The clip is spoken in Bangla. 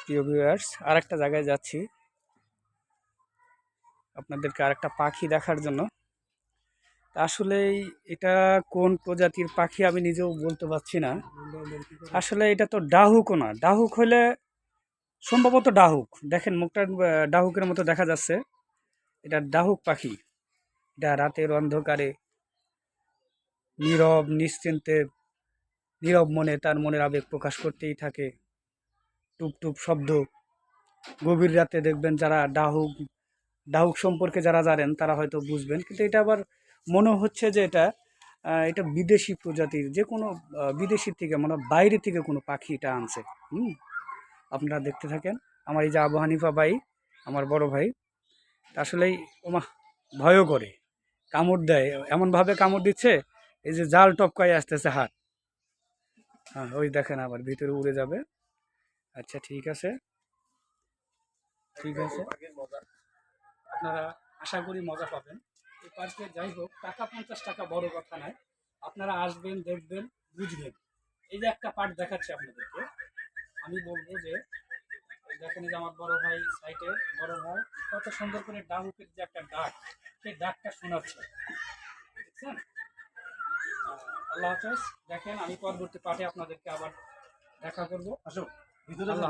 প্রিয় ভিউয়ার্স, আরেকটা জায়গায় যাচ্ছি আপনাদেরকে আরেকটা পাখি দেখার জন্য। আসলেই এটা কোন প্রজাতির পাখি আমি নিজেও বলতে পারছি না। আসলে এটা তো ডাহুকও না, ডাহুক হলে সম্ভবত ডাহুক, দেখেন মুখটা ডাহুকের মতো দেখা যাচ্ছে। এটা ডাহুক পাখি। এটা রাতের অন্ধকারে নীরব নিশ্চিন্তে নীরব মনে তার মনের আবেগ প্রকাশ করতেই থাকে। টুপ টুপ শব্দ, গভীর রাতে দেখবেন যারা ডাহুক ডাহুক সম্পর্কে যারা জানেন তারা হয়তো বুঝবেন, কিন্তু এটা আবার মনে হচ্ছে যে এটা বিদেশি প্রজাতির যে কোনো বিদেশি থেকে মানে বাইরে থেকে কোনো পাখি এটা আনছে। হুম, আপনারা দেখতে থাকেন। আমার এই যে আবু হানিফা ভাই, আমার বড় ভাই, আসলেই ওমা ভয়ও করে, কামড় দেয়, এমনভাবে কামড় দিচ্ছে এই যে জাল টপকায় আসতেছে হাত। হ্যাঁ, ওই দেখেন আবার ভিতরে উড়ে যাবে। আচ্ছা ঠিক আছে, ঠিক আছে, আপনারা আশা করি মজা পাবেন এই পার্কে। যাই হোক, টাকা 50 টাকা বড় কথা নয়, আপনারা আসবেন, দেখবেন, বুঝবেন। এই যে একটা পার্ক দেখাচ্ছি আপনাদেরকে, আমি বলবো যে এই দেখেন, এই যে আমার বড় ভাই সাইটে, বড় ভাই কত সুন্দর করে ডাহুকের যে একটা ডাক, সেই ডাকটা শোনাচ্ছে, দেখছেন? আল্লাহ হাফেজ। দেখেন, আমি পরবর্তী পার্টে আপনাদেরকে আবার দেখা করবো। আসো ভিতরে।